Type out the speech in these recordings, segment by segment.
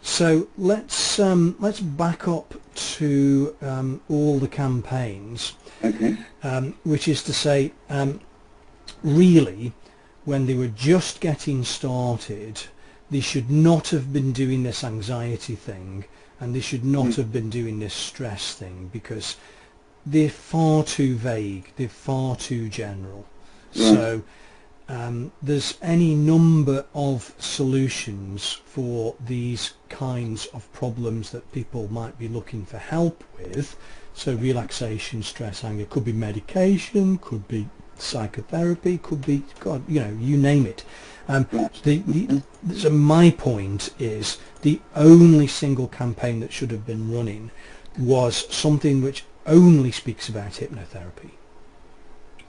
So let's back up to all the campaigns, Okay. which is to say, really, when they were just getting started, they should not have been doing this anxiety thing, and they should not have been doing this stress thing, because they're far too vague, they're far too general. So there's any number of solutions for these kinds of problems that people might be looking for help with. So relaxation, stress, anger, could be medication, could be psychotherapy, could be, God, you know, you name it. So my point is, the only single campaign that should have been running was something which only speaks about hypnotherapy.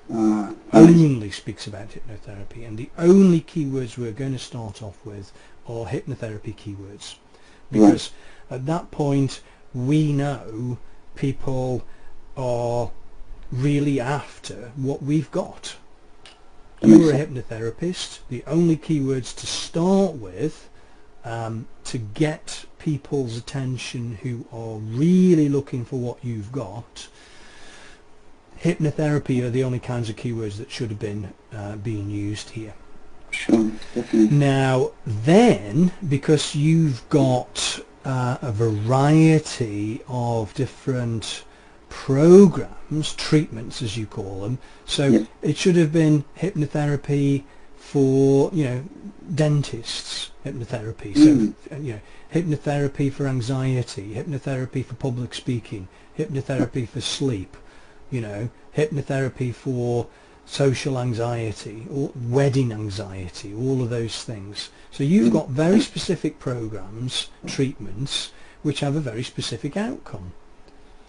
Only speaks about hypnotherapy, and the only keywords we're going to start off with are hypnotherapy keywords, because at that point we know people are really after what we've got. You're a hypnotherapist. The only keywords to start with to get people's attention who are really looking for what you've got, hypnotherapy, are the only kinds of keywords that should have been being used here. Sure, definitely. Now then, because you've got a variety of different programs, treatments as you call them, so it should have been hypnotherapy for, you know, dentists, hypnotherapy, so you know, hypnotherapy for anxiety, hypnotherapy for public speaking, hypnotherapy for sleep, you know, hypnotherapy for social anxiety or wedding anxiety, all of those things. So you've got very specific programs, treatments, which have a very specific outcome.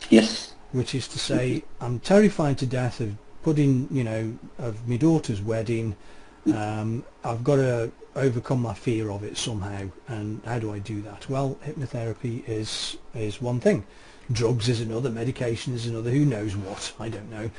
Yes. Which is to say, I'm terrified to death of putting, you know, of my daughter's wedding. I've got to overcome my fear of it somehow, and how do I do that? Well, hypnotherapy is one thing. Drugs is another, medication is another, who knows what, I don't know.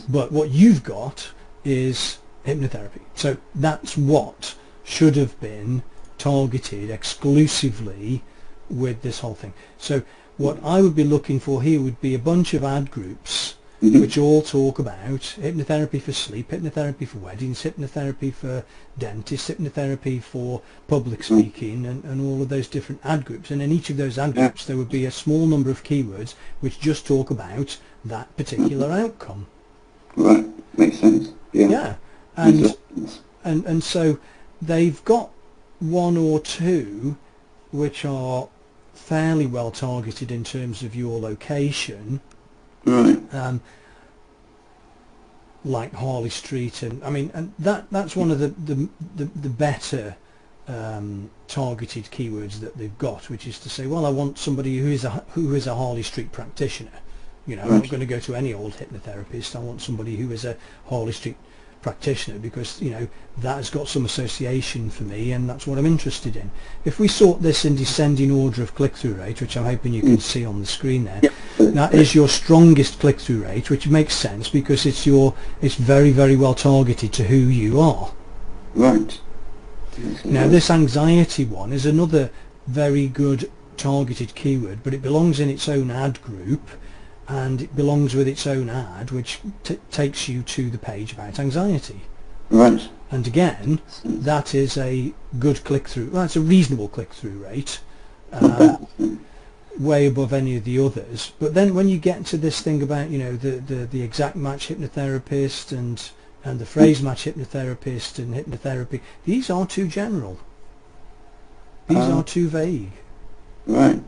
But what you've got is hypnotherapy. So that's what should have been targeted exclusively with this whole thing. So what I would be looking for here would be a bunch of ad groups which all talk about hypnotherapy for sleep, hypnotherapy for weddings, hypnotherapy for dentists, hypnotherapy for public speaking, and all of those different ad groups. And in each of those ad groups there would be a small number of keywords which just talk about that particular outcome. Right, makes sense. Yeah, and so they've got one or two which are fairly well targeted in terms of your location, like Harley Street, and I mean, and that's one of the better targeted keywords that they've got, which is to say, well, I want somebody who is a Harley Street practitioner. You know, I'm not going to go to any old hypnotherapist. I want somebody who is a Harley Street practitioner, because, you know, that has got some association for me, and that's what I'm interested in. If we sort this in descending order of click-through rate, which I'm hoping you can see on the screen there, that is your strongest click-through rate, which makes sense because it's very, very well targeted to who you are. Right. Now this anxiety one is another very good targeted keyword, but it belongs in its own ad group, and it belongs with its own ad, which takes you to the page about anxiety. Right. And again, that is a good click-through. Well, it's a reasonable click-through rate, way above any of the others. But then when you get to this thing about, you know, the exact match hypnotherapist and the phrase match hypnotherapist and hypnotherapy, these are too general. These are too vague. Right.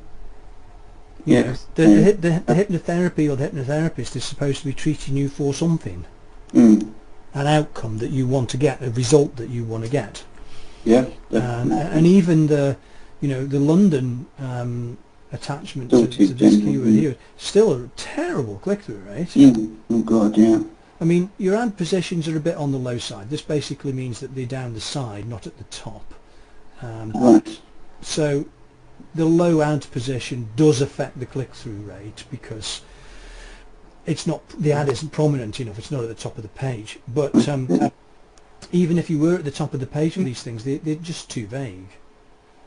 You know, the hypnotherapy or the hypnotherapist is supposed to be treating you for something, an outcome that you want to get, a result that you want to get. Yeah. And even the, you know, the London attachment to this keyword here, still a terrible click-through rate. Oh God, yeah. I mean, your ad positions are a bit on the low side. This basically means that they're down the side, not at the top. Right. So the low ad position does affect the click-through rate, because it's not, the ad isn't prominent enough, it's not at the top of the page. But even if you were at the top of the page for these things, they're just too vague.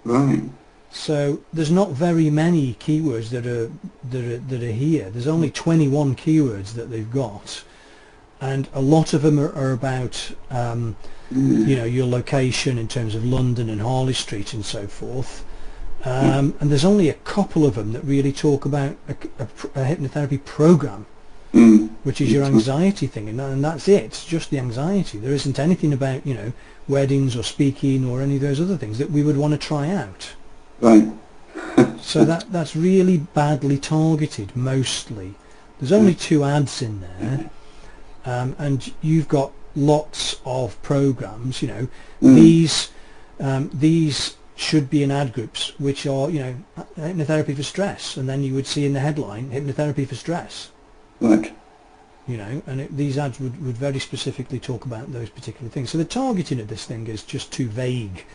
Right. So there's not very many keywords that are here. There's only 21 keywords that they've got, and a lot of them are about you know, your location in terms of London and Harley Street and so forth. And there's only a couple of them that really talk about a hypnotherapy program, which is your anxiety thing, and that's it. It's just the anxiety. There isn't anything about, you know, weddings or speaking or any of those other things that we would want to try out. Right. So that's really badly targeted mostly. There's only 2 ads in there, and you've got lots of programs, you know. These should be in ad groups, which are, you know, hypnotherapy for stress, and then you would see in the headline, hypnotherapy for stress. Right. You know, and these ads would very specifically talk about those particular things. So the targeting of this thing is just too vague,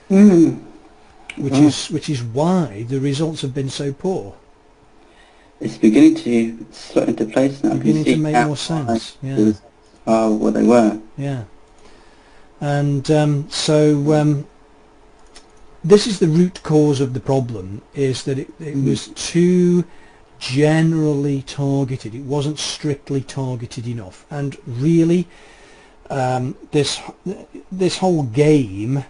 which is why the results have been so poor. It's beginning to slot into place now. Beginning to make more sense. Yeah. What they were. Yeah. And so this is the root cause of the problem, is that it was too generally targeted. It wasn't strictly targeted enough, and really this whole game,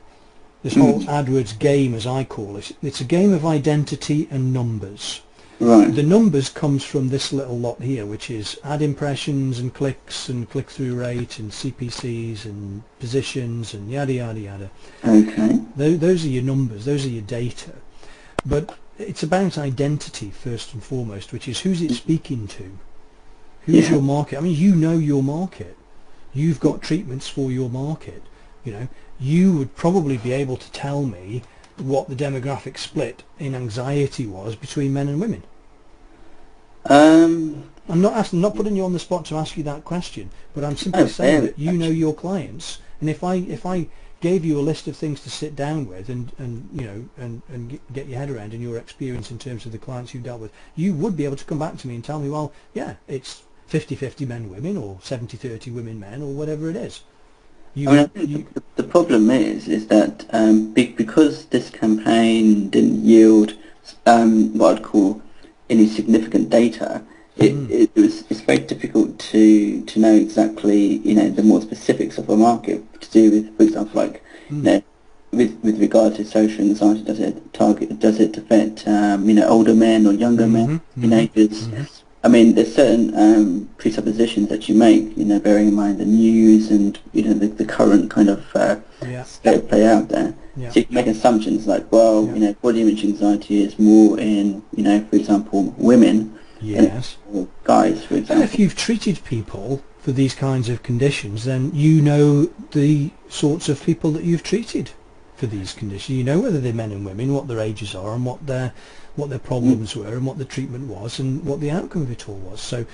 this whole AdWords game, as I call it, it's a game of identity and numbers. Right. The numbers comes from this little lot here, which is ad impressions and clicks and click-through rate and CPCs and positions and yada yada yada. Okay. Those are your numbers, those are your data. But it's about identity first and foremost, which is who's it speaking to? Who's your market? I mean, you know your market. You've got treatments for your market. You know, you would probably be able to tell me what the demographic split in anxiety was between men and women. I'm not putting you on the spot to ask you that question, but I'm simply saying that you know your clients, and if I gave you a list of things to sit down with and you know and get your head around in your experience in terms of the clients you've dealt with, you would be able to come back to me and tell me, well, yeah, it's 50-50 men women, or 70-30 women men, or whatever it is. The problem is that because this campaign didn't yield what I'd call any significant data, it's very difficult to know exactly, you know, the more specifics of a market to do with, for example, like you know, with regard to social anxiety, does it affect you know, older men or younger men, teenagers? I mean, there's certain presuppositions that you make, you know, bearing in mind the news and, you know, the current kind of state of play out there. Yeah. So you can make assumptions like, well, you know, body image anxiety is more in, you know, for example, women. Yes. Or guys, for example. And if you've treated people for these kinds of conditions, then you know the sorts of people that you've treated for these conditions. You know whether they're men and women, what their ages are, and what their problems were, and what the treatment was, and what the outcome of it all was. So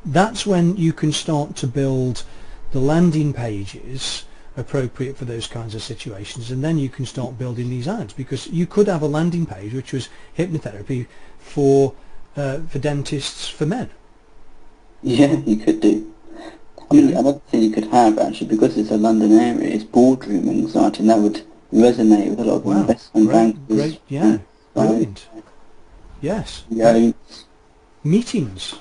that's when you can start to build the landing pages appropriate for those kinds of situations, and then you can start building these ads, because you could have a landing page which was hypnotherapy for dentists for men. Yeah, you could do. I mean, another thing you could have, actually, because it's a London area, is boardroom anxiety, and that would resonate with a lot of investment bankers. Great, yeah, brilliant. Yes. Meetings,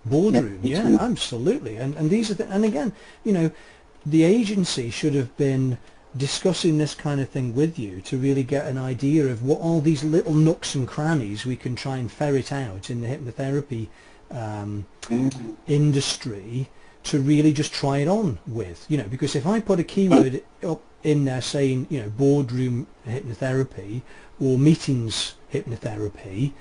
boardroom, yeah, absolutely. And these are and again, you know, the agency should have been discussing this kind of thing with you to really get an idea of what all these little nooks and crannies we can try and ferret out in the hypnotherapy industry to really just try it on with, you know, because if I put a keyword up in there saying, you know, boardroom hypnotherapy or meetings hypnotherapy,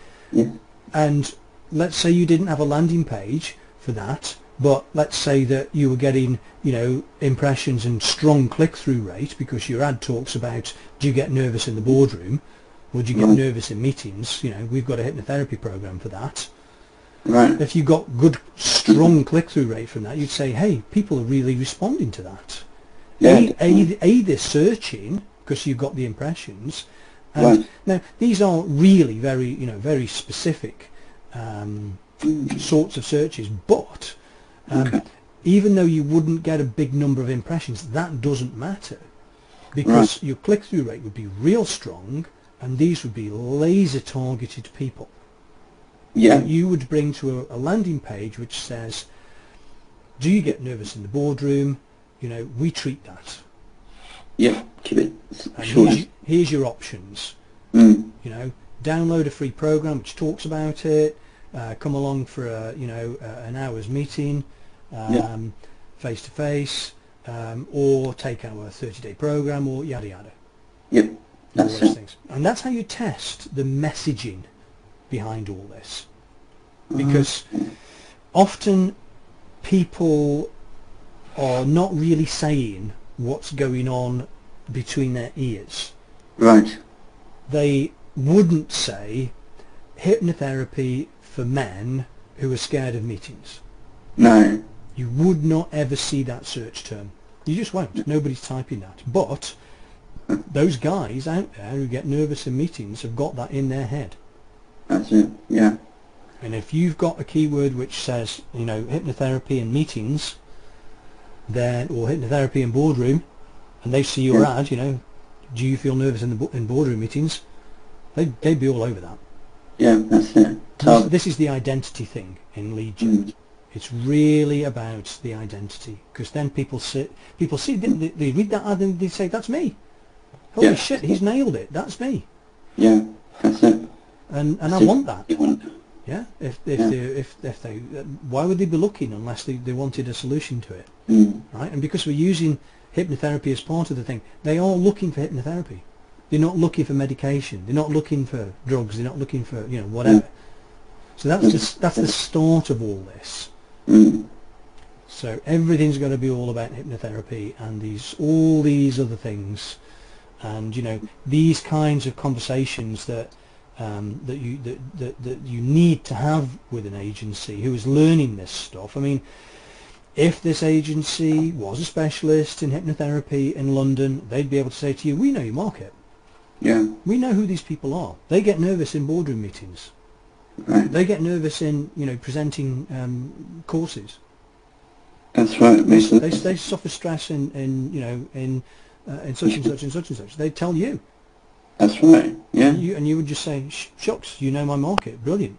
and let's say you didn't have a landing page for that, but let's say that you were getting, you know, impressions and strong click-through rate because your ad talks about, do you get nervous in the boardroom, or do you get nervous in meetings? You know, we've got a hypnotherapy program for that. Right. If you got good, strong click-through rate from that, you'd say, hey, people are really responding to that. Yeah. They're searching because you've got the impressions. And now, these are really very, you know, very specific sorts of searches, but even though you wouldn't get a big number of impressions, that doesn't matter, because your click-through rate would be real strong, and these would be laser-targeted people. Yeah. You would bring to a landing page which says, do you get nervous in the boardroom? You know, we treat that. Yeah, keep it And short. here's your options. Mm. You know, download a free program which talks about it. Come along for an hour's meeting, face to face, or take our 30-day program, or yada yada. Yep, All that's those it. things. And that's how you test the messaging behind all this, because often people are not really saying what's going on between their ears. Right. They wouldn't say hypnotherapy for men who are scared of meetings. No. You would not ever see that search term. You just won't. Nobody's typing that. But those guys out there who get nervous in meetings have got that in their head. That's it. Yeah. And if you've got a keyword which says, you know, hypnotherapy in meetings, then, or hypnotherapy in boardroom, and they see your ad, you know, do you feel nervous in boardroom meetings? They'd be all over that. Yeah, that's it. This is the identity thing in lead gen. It's really about the identity, because then people see, they read that ad and they say, that's me. Holy shit, he's nailed it. That's me. Yeah, that's it. And I want that. Yeah. If they why would they be looking unless they wanted a solution to it, right? And because we're using hypnotherapy as part of the thing, they are looking for hypnotherapy. They're not looking for medication. They're not looking for drugs. They're not looking for whatever. So that's the start of all this. So everything's going to be all about hypnotherapy and all these other things, and these kinds of conversations that you need to have with an agency who is learning this stuff. I mean, if this agency was a specialist in hypnotherapy in London, they'd be able to say to you, we know your market. Yeah. We know who these people are. They get nervous in boardroom meetings. Right. They get nervous in presenting courses. That's right. They suffer stress in such and such and such and such. They tell you. That's right. Yeah. And you would just say, shucks, you know my market. Brilliant.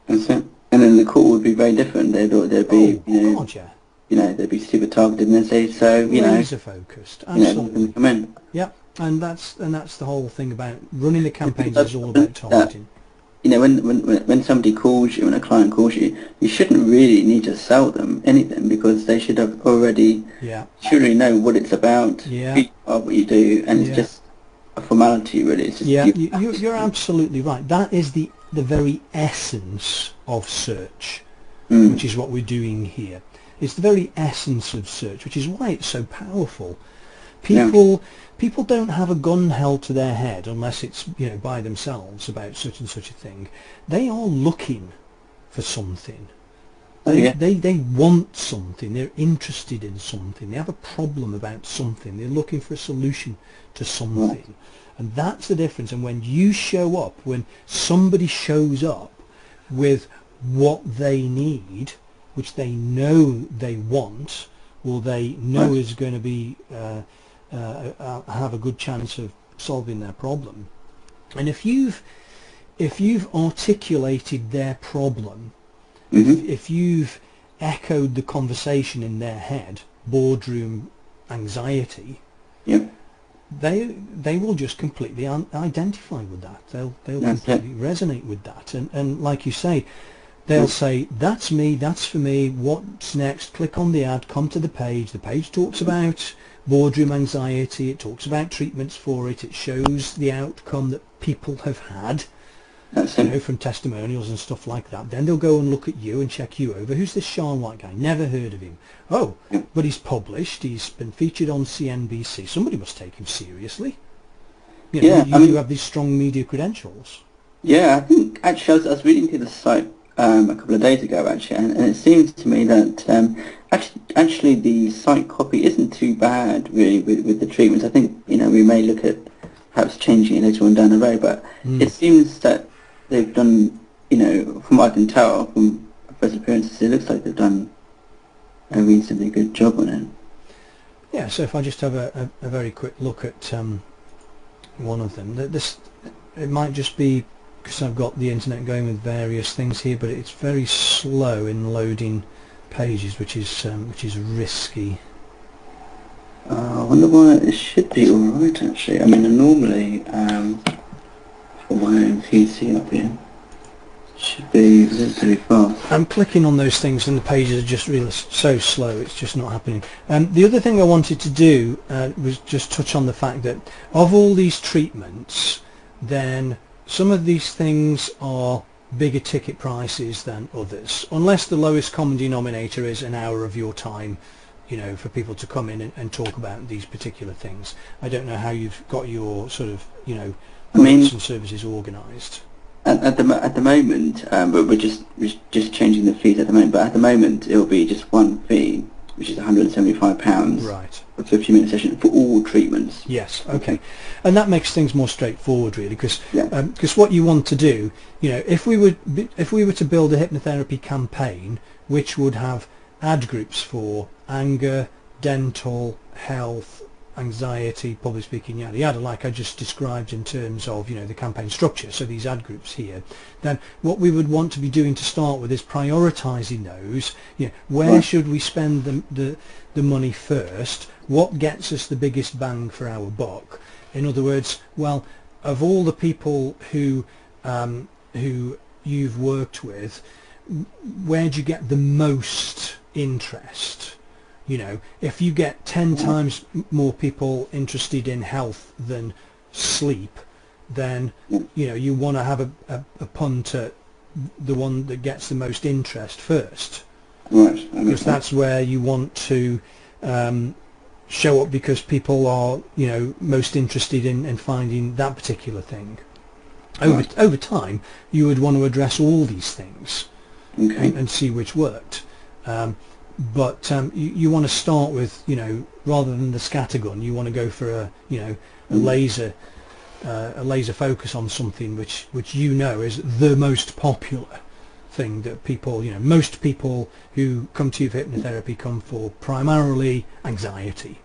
That's it. And then the call would be very different. They'd be God, yeah. They'd be super targeted, and they'd say, so laser focused. Absolutely. Come in. Yeah. And that's the whole thing about running the campaigns is all about targeting. When somebody calls you, when a client calls you, you shouldn't really need to sell them anything, because they should have already know what it's about, who you are, what you do, and it's just a formality, really. It's just you're absolutely right. That is the very essence of search, Mm. which is what we're doing here. It's the very essence of search, which is why it's so powerful. People don't have a gun held to their head unless it's by themselves about such and such a thing. They are looking for something. They want something. They're interested in something. They have a problem about something. They're looking for a solution to something. Right. And that's the difference. And when you show up, when somebody shows up with what they need, which they know they want, or they know is going to be have a good chance of solving their problem, and if you've articulated their problem, if you've echoed the conversation in their head, boardroom anxiety, they will just completely identify with that. They'll completely resonate with that, and like you say, they'll say, that's me, that's for me, what's next? Click on the ad, come to the page. The page talks about boardroom anxiety, it talks about treatments for it, it shows the outcome that people have had, from testimonials and stuff like that. Then they'll go and look at you and check you over. Who's this Shaan White guy? Never heard of him. Oh, but he's published, he's been featured on CNBC. Somebody must take him seriously. You have these strong media credentials. Yeah, I think actually I was reading through the site a couple of days ago, actually, and it seems to me that actually the site copy isn't too bad, really, with the treatments. I think we may look at perhaps changing it later on down the road, but it seems that they've done, from what I can tell from first appearances, it looks like they've done a reasonably good job on it. Yeah, so if I just have a very quick look at one of them, it might just be because I've got the internet going with various things here, but it's very slow in loading pages, which is risky. I wonder why. It should be alright actually. I mean, normally for my own PC up here, it should be relatively fast. I'm clicking on those things and the pages are just really so slow, it's just not happening. The other thing I wanted to do was just touch on the fact that of all these treatments, then some of these things are bigger ticket prices than others, unless the lowest common denominator is an hour of your time, you know, for people to come in and talk about these particular things. I don't know how you've got your sort of, you know, products and services organised. At the moment, but we're just changing the fees at the moment. But at the moment, it will be just one fee, which is £175. Right. For a 15-minute session for all treatments. Yes. Okay. And that makes things more straightforward, really, because what you want to do, you know, if we were to build a hypnotherapy campaign which would have ad groups for anger, dental, health, anxiety, public speaking, yada yada, like I just described in terms of, you know, the campaign structure, so these ad groups here, then what we would want to be doing to start with is prioritising those. You know, where should we spend the money first? What gets us the biggest bang for our buck? In other words, well, of all the people who you've worked with, where do you get the most interest? You know, if you get 10 times more people interested in health than sleep, then, you know, you want to have a punt at the one that gets the most interest first. Right. Because that's where you want to show up, because people are, you know, most interested in finding that particular thing. Over time, you would want to address all these things and see which worked. But you want to start with, you know, rather than the scattergun, you want to go for a laser focus on something which you know is the most popular thing that people, you know, most people who come to you for hypnotherapy come for primarily anxiety,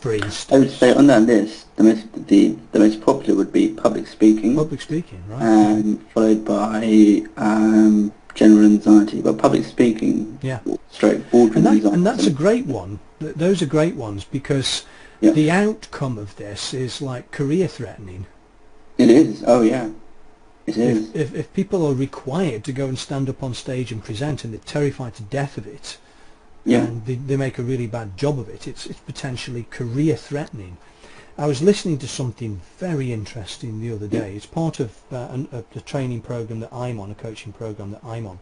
for instance. I would say on that list, the most popular would be public speaking. Public speaking, right? Followed by general anxiety, but public speaking, straight boardroom anxiety. And that's a great one. Those are great ones, because the outcome of this is like career threatening. It is. Oh yeah, it is. If people are required to go and stand up on stage and present, and they're terrified to death of it, and they make a really bad job of it, it's potentially career threatening. I was listening to something very interesting the other day. It's part of a training program that I'm on, a coaching program that I'm on,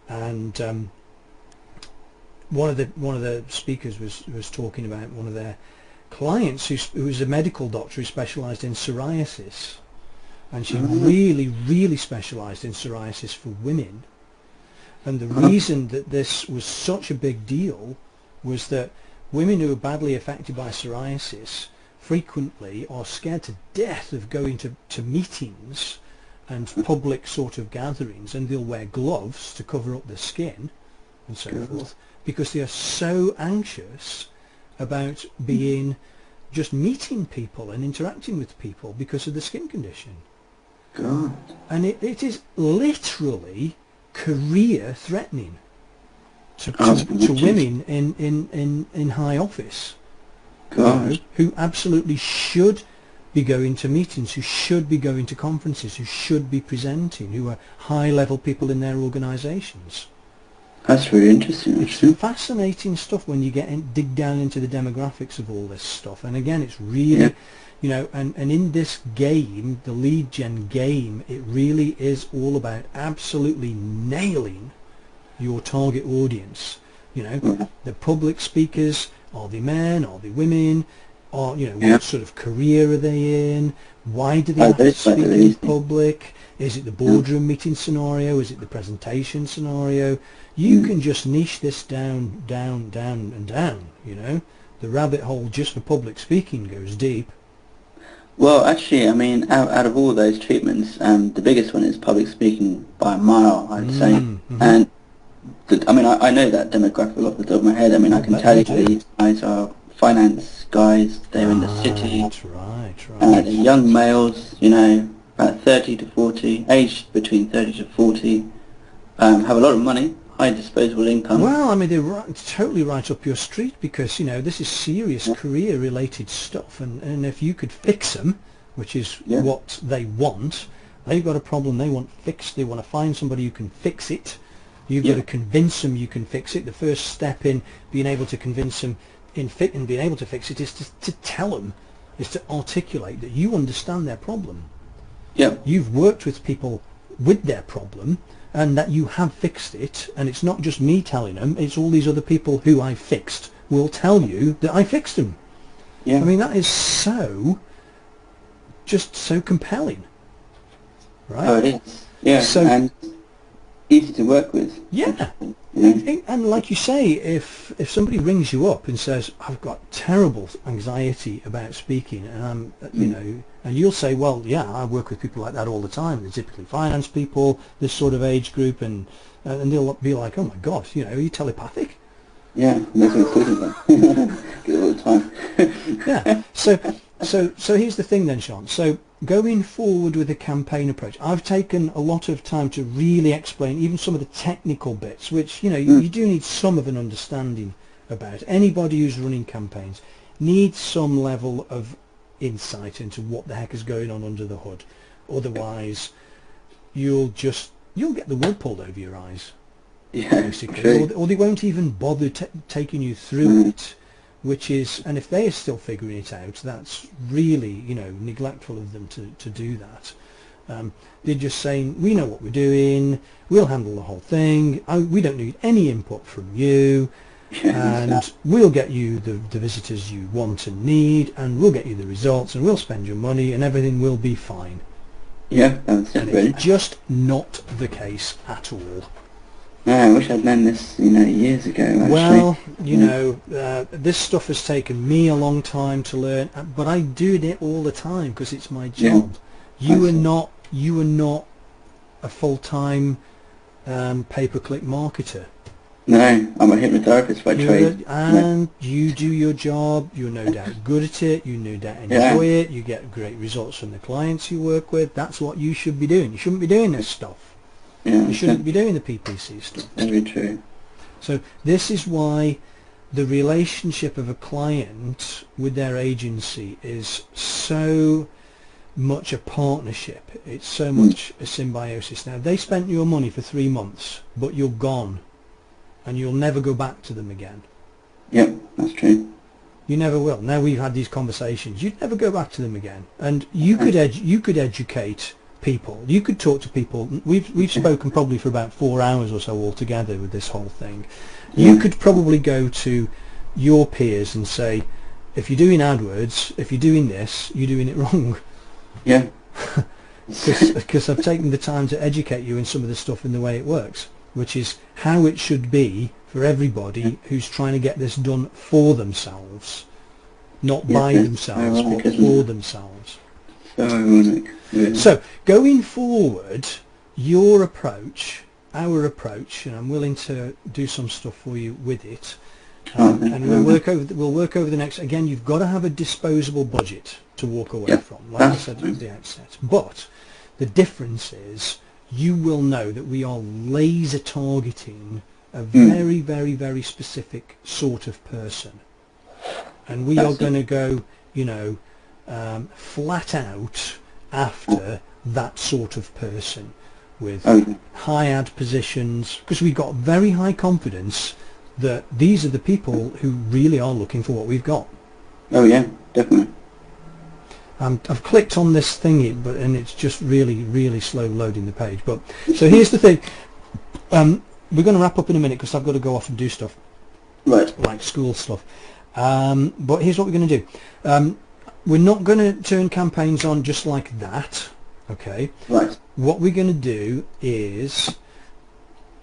and one of the speakers was talking about one of their clients who was a medical doctor who specialised in psoriasis, and she really specialised in psoriasis for women. And the reason that this was such a big deal was that women who are badly affected by psoriasis frequently are scared to death of going to meetings and public sort of gatherings, and they'll wear gloves to cover up their skin and so forth, because they are so anxious about just meeting people and interacting with people because of the skin condition. God. And it is literally career threatening to women in high office. Who absolutely should be going to meetings, who should be going to conferences, who should be presenting, who are high-level people in their organisations. That's really interesting. It's fascinating stuff when you dig down into the demographics of all this stuff. And again, it's really, you know, and in this game, the lead gen game, it really is all about absolutely nailing your target audience. You know, the public speakers. Are they men? Are they women? Or, you know, what sort of career are they in? Why do they have to speak in public? Is it the boardroom meeting scenario? Is it the presentation scenario? You can just niche this down, and down, you know. The rabbit hole just for public speaking goes deep. Well, actually, I mean, out of all those treatments, the biggest one is public speaking by a mile, I'd say. And I mean, I know that demographic off the top of my head. I mean, I can tell you these guys are finance guys. They're in the city. Right. They're young males, you know, about 30 to 40, aged between 30 to 40, have a lot of money, high disposable income. Well, I mean, they're totally right up your street, because, you know, this is serious career-related stuff, and if you could fix them, which is what they want, they've got a problem they want fixed. They want to find somebody who can fix it. You've got to convince them you can fix it. The first step in being able to convince them and being able to fix it is to tell them, is to articulate that you understand their problem. Yeah. You've worked with people with their problem, and that you have fixed it, and it's not just me telling them, it's all these other people who I fixed will tell you that I fixed them. Yeah. I mean, that is just so compelling, right? Oh, it is. Yeah, so, and easy to work with. Yeah. Yeah. And like you say, if somebody rings you up and says, I've got terrible anxiety about speaking, and I'm, you know, and you'll say, well, yeah, I work with people like that all the time. They're typically finance people, this sort of age group, and they'll be like, oh my God, you know, are you telepathic? Yeah, that's what I'm talking about. Get it all the time. Yeah. So here's the thing then, Shaan. So going forward with the campaign approach, I've taken a lot of time to really explain even some of the technical bits, which, you know, you do need some of an understanding about. Anybody who's running campaigns needs some level of insight into what the heck is going on under the hood. Otherwise, you'll get the wool pulled over your eyes, basically, or they won't even bother taking you through it. Which is, and if they are still figuring it out, that's really, you know, neglectful of them to do that. They're just saying, we know what we're doing, we'll handle the whole thing, we don't need any input from you, and we'll get you the visitors you want and need, and we'll get you the results, and we'll spend your money, and everything will be fine. Yeah, that's and it. It's just not the case at all. No, I wish I'd known this, you know, years ago, actually. Well, you know, this stuff has taken me a long time to learn, but I do it all the time because it's my job. You are not a full-time pay-per-click marketer. No, I'm a hypnotherapist by trade. And you do your job, you're no doubt good at it, you no doubt enjoy it, you get great results from the clients you work with. That's what you should be doing. You shouldn't be doing this stuff. Yeah, you shouldn't be doing the PPC stuff. Very true. So this is why the relationship of a client with their agency is so much a partnership. It's so much a symbiosis. Now, they spent your money for 3 months, but you're gone, and you'll never go back to them again. Yep, that's true. You never will. Now we've had these conversations, you'd never go back to them again. And you could educate people. You could talk to people. We've spoken probably for about 4 hours or so altogether with this whole thing. You could probably go to your peers and say, if you're doing AdWords, if you're doing this, you're doing it wrong. Yeah. Because I've taken the time to educate you in some of the stuff in the way it works, which is how it should be for everybody who's trying to get this done for themselves, not by themselves, but for themselves. So ironic. Yeah. So going forward, your approach, our approach, and I'm willing to do some stuff for you with it, and we'll work over the next. Again, you've got to have a disposable budget to walk away from, like I said at the outset. But the difference is, you will know that we are laser targeting a very, very, very specific sort of person, and we are going to go, you know, flat out after that sort of person with high ad positions, because we've got very high confidence that these are the people who really are looking for what we've got. Oh yeah, definitely. I've clicked on this thingy, and it's just really, really slow loading the page. But so here's the thing. We're going to wrap up in a minute because I've got to go off and do stuff, right? Like school stuff. But here's what we're going to do. We're not going to turn campaigns on just like that, okay? Right. What we're going to do is,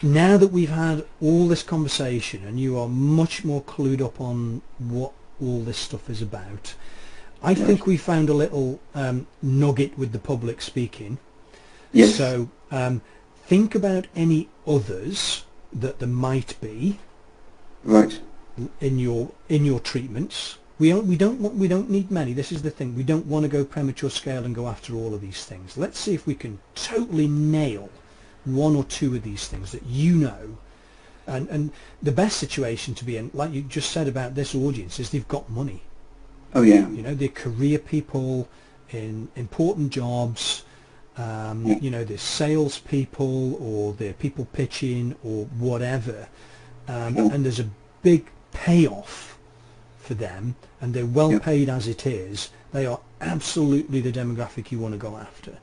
now that we've had all this conversation and you are much more clued up on what all this stuff is about, I think we found a little nugget with the public speaking. Yes. So think about any others that there might be right in your treatments. We don't need many. This is the thing. We don't want to go premature scale and go after all of these things. Let's see if we can totally nail one or two of these things that you know. And the best situation to be in, like you just said about this audience, is they've got money. Oh yeah. You know, they're career people in important jobs. You know, they're salespeople, or they're people pitching, or whatever. And there's a big payoff for them, and they're well paid as it is. They are absolutely the demographic you want to go after.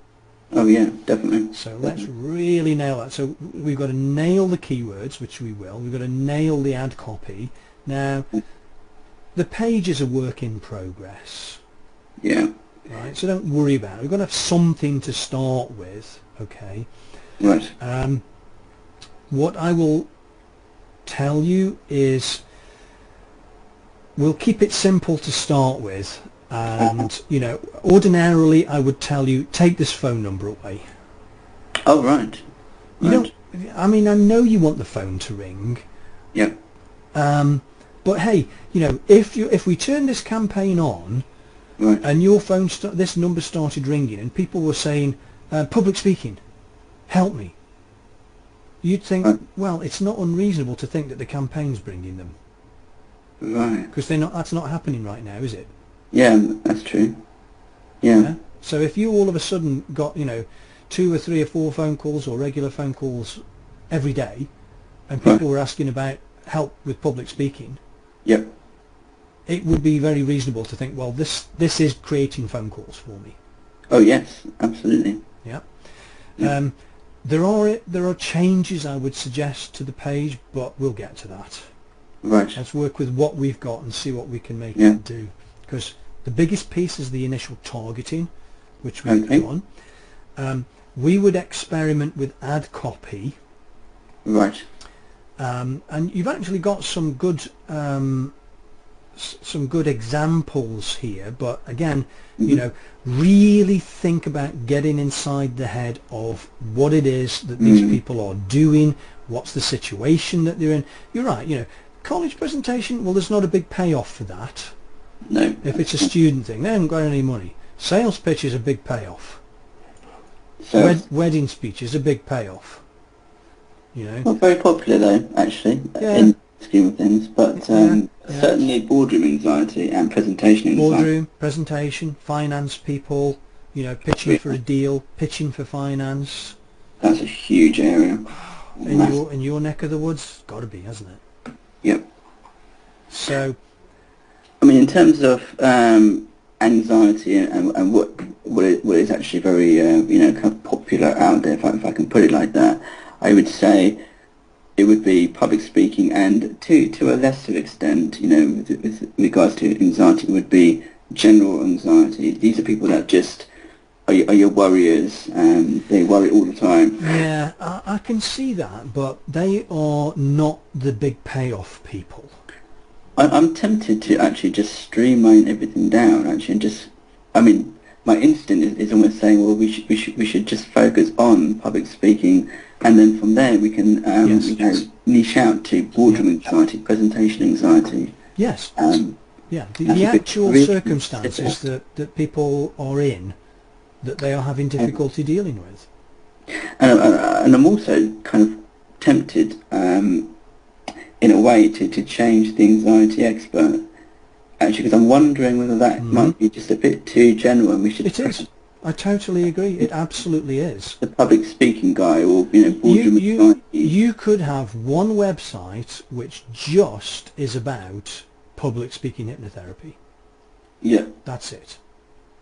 Oh yeah, definitely. So let's really nail that. So we've got to nail the keywords, which we will. We've got to nail the ad copy. Now, the page is a work in progress. Yeah. Right, so don't worry about it. We've got to have something to start with, okay? Right. What I will tell you is we'll keep it simple to start with. And, you know, ordinarily I would tell you, take this phone number away. Oh, right. You don't, I mean, I know you want the phone to ring. Yeah. But hey, you know, if we turn this campaign on, right, and your phone, this number started ringing, and people were saying, public speaking, help me. You'd think, well, it's not unreasonable to think that the campaign's bringing them. Right. Because they're not. That's not happening right now, is it? Yeah, that's true. Yeah. So if you all of a sudden got, you know, 2 or 3 or 4 phone calls or regular phone calls every day, and people were asking about help with public speaking, yep, it would be very reasonable to think, well, this is creating phone calls for me. Oh yes, absolutely. Yeah. There are changes I would suggest to the page, but we'll get to that. Right. Let's work with what we've got and see what we can make it do. Because the biggest piece is the initial targeting, which we've done. We would experiment with ad copy. Right. And you've actually got some good examples here, but again, you know, really think about getting inside the head of what it is that these people are doing, what's the situation that they're in. You're right, you know, college presentation, well, there's not a big payoff for that. No. If it's a student thing, they haven't got any money. Sales pitch is a big payoff. So, Wedding speech is a big payoff. You know. Not very popular though, actually, Yeah. in the scheme of things, but certainly boardroom anxiety and presentation anxiety. Boardroom, presentation, finance people, you know, pitching for a deal, pitching for finance. That's a huge area. In your neck of the woods, got to be, hasn't it? Yep. So, I mean, in terms of anxiety and what is actually very you know, kind of popular out there, if I can put it like that, I would say it would be public speaking, and to a lesser extent, you know, with regards to anxiety, would be general anxiety. These are people that just are your worriers, and they worry all the time. yeah, I can see that, but they are not the big payoff people. I'm tempted to actually just streamline everything down, actually, and just, I mean, my instinct is almost saying, well, we should just focus on public speaking, and then from there we can you know, niche out to boardroom anxiety, presentation anxiety. Yes. Yeah, the actual circumstances that people are in, that they are having difficulty dealing with. And I'm also kind of tempted, in a way, to change the anxiety expert, actually, because I'm wondering whether that might be just a bit too general, and we should. It is. I totally agree. It absolutely is. The public speaking guy, or, you know, boardroom anxiety. You could have one website which just is about public speaking hypnotherapy. Yeah. That's it.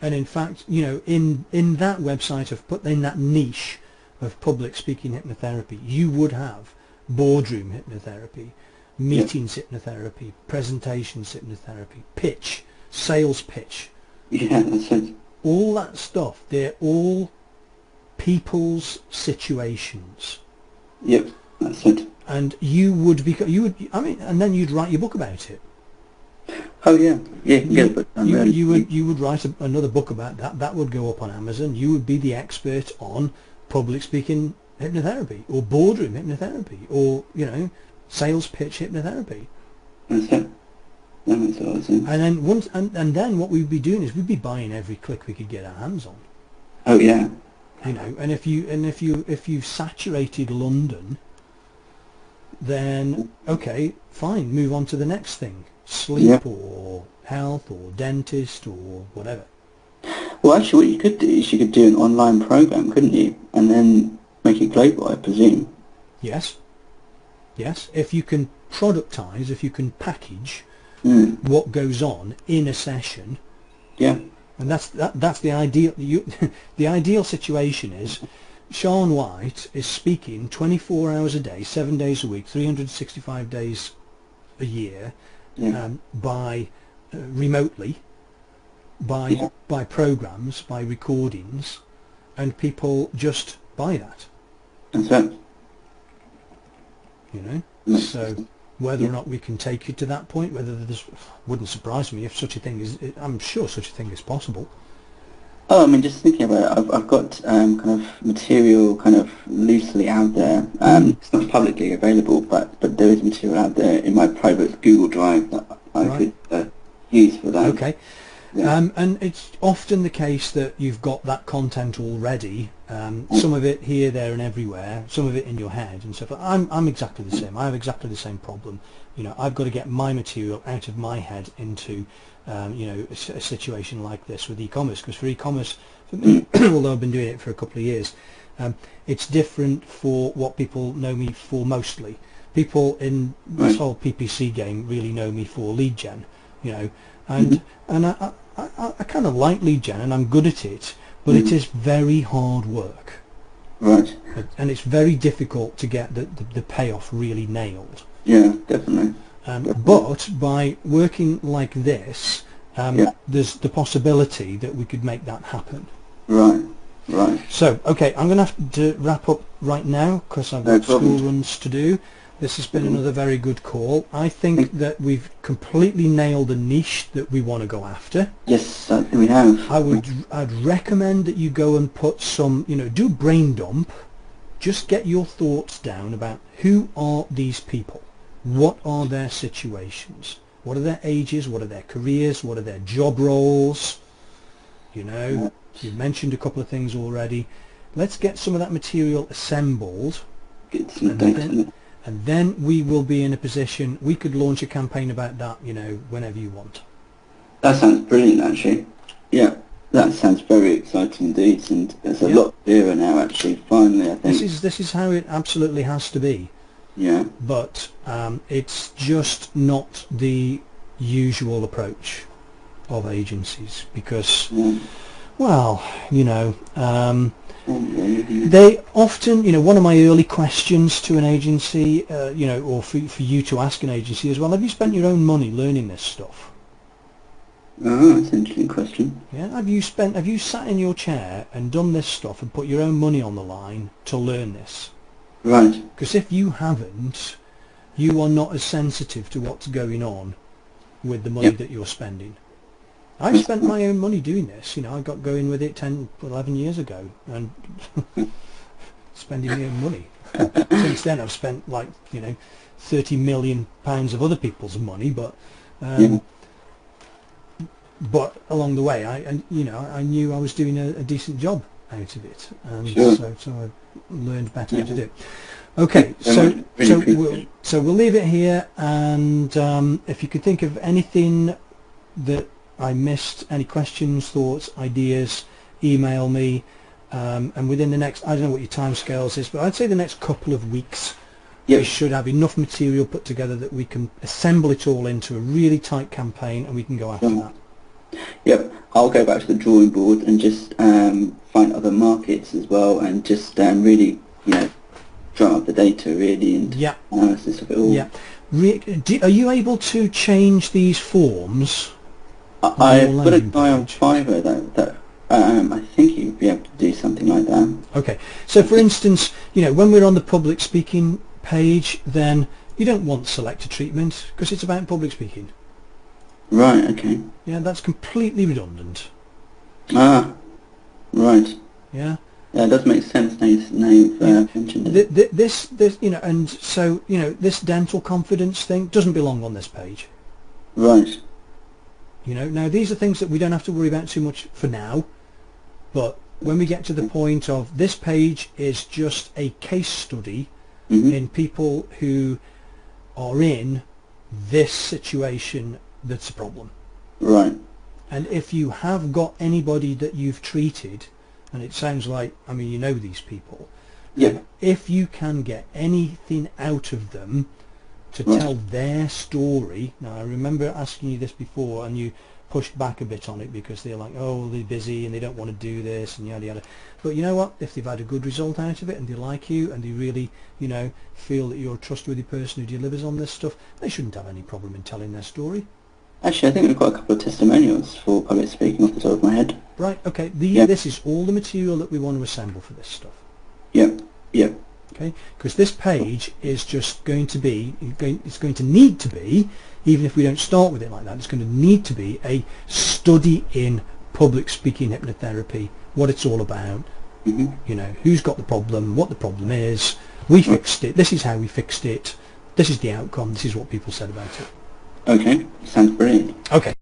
And in fact, you know, in that website in that niche of public speaking hypnotherapy, you would have boardroom hypnotherapy, meetings hypnotherapy, presentations hypnotherapy, pitch, sales pitch. Yeah, that's it. All that stuff, they're all people's situations. Yep, that's it. And I mean, and then you'd write your book about it. Oh yeah, yeah, you can get a book done, really. You would write another book about that. That would go up on Amazon. You would be the expert on public speaking hypnotherapy, or boardroom hypnotherapy, or, you know, sales pitch hypnotherapy. That's it. That makes a lot of sense. And then and then what we'd be doing is we'd be buying every click we could get our hands on. Oh yeah. You know, and if you saturated London, then okay, fine, move on to the next thing, sleep or health or dentist or whatever. Well, actually, what you could do is you could do an online program, couldn't you? And then make it global, I presume. Yes. Yes. If you can productize, if you can package what goes on in a session. Yeah. And that's the ideal. The ideal situation is Shaan White is speaking 24 hours a day, 7 days a week, 365 days a year, by remotely. By programs, by recordings, and people just buy that. That's right. You know, so whether or not we can take it to that point, whether this wouldn't surprise me if such a thing is. I'm sure such a thing is possible. Oh, I mean, just thinking about it, I've got kind of material kind of loosely out there. It's not publicly available, but there is material out there in my private Google Drive that I could use for that. Okay. Yeah. And it's often the case that you've got that content already, some of it here, there and everywhere, some of it in your head and stuff. I'm exactly the same. I have exactly the same problem. You know, I've got to get my material out of my head into, you know, a situation like this with e-commerce, because for e-commerce, for me, although I've been doing it for a couple of years, it's different for what people know me for mostly. People in this whole PPC game really know me for lead gen, you know, and I kind of like lead gen and I'm good at it, but it is very hard work. Right. And it's very difficult to get the payoff really nailed. Yeah, definitely. But by working like this, there's the possibility that we could make that happen. Right, right. So, okay, I'm going to have to wrap up right now because I've got school runs to do. This has been another very good call. I think that we've completely nailed the niche that we want to go after. Yes, we have. I'd recommend that you go and put some, you know, do a brain dump. Just get your thoughts down about who are these people? What are their situations? What are their ages? What are their careers? What are their job roles? You know, you've mentioned a couple of things already. Let's get some of that material assembled. Get some data. And then we will be in a position, we could launch a campaign about that, you know, whenever you want. That sounds brilliant, actually. Yeah, that sounds very exciting indeed, and it's a lot clearer now, actually, finally, I think. This is how it absolutely has to be. Yeah. But it's just not the usual approach of agencies because, well, you know, they often, you know, one of my early questions to an agency, you know, or for you to ask an agency as well, have you spent your own money learning this stuff? Oh, that's an interesting question. Yeah, have you sat in your chair and done this stuff and put your own money on the line to learn this? Right. Because if you haven't, you are not as sensitive to what's going on with the money that you're spending. I've spent my own money doing this. You know, I got going with it 10, 11 years ago, and spending my own money. Since then, I've spent like, you know, £30 million of other people's money, but along the way, I knew I was doing a decent job out of it, and so I learned better how to do it. Okay, so we'll leave it here, and if you could think of anything that I missed, any questions, thoughts, ideas, email me, and within the next, I don't know what your time scales is, but I'd say the next couple of weeks we should have enough material put together that we can assemble it all into a really tight campaign, and we can go after that. Yep, I'll go back to the drawing board and just find other markets as well, and just really, you know, draw up the data really, and analysis of it all. Yeah. Are you able to change these forms? I've got a guy on Fiverr that I think you'd be able to do something like that. Okay, so for instance, you know, when we're on the public speaking page, then you don't want selector treatment because it's about public speaking. Right, okay. Yeah, that's completely redundant. Ah, right. Yeah. Yeah, it does make sense now you've mentioned it. This, you know, and so, you know, this dental confidence thing doesn't belong on this page. Right. You know, now these are things that we don't have to worry about too much for now, but when we get to the point of this page is just a case study in people who are in this situation that's a problem. Right. And if you have got anybody that you've treated, and it sounds like, I mean, you know these people, Yeah. if you can get anything out of them to tell their story. Now, I remember asking you this before, and you pushed back a bit on it because they're like, oh, they're busy and they don't want to do this and yada yada. But you know what? If they've had a good result out of it and they like you and they really, you know, feel that you're a trustworthy person who delivers on this stuff, they shouldn't have any problem in telling their story. Actually, I think we've got a couple of testimonials for public speaking off the top of my head. Right. Okay. This is all the material that we want to assemble for this stuff. Yep. Yep. Okay, because this page is just going to be, it's going to need to be, even if we don't start with it like that, it's going to need to be a study in public speaking hypnotherapy, what it's all about, you know, who's got the problem, what the problem is, we fixed it, this is how we fixed it, this is the outcome, this is what people said about it. Okay, sounds brilliant. Okay.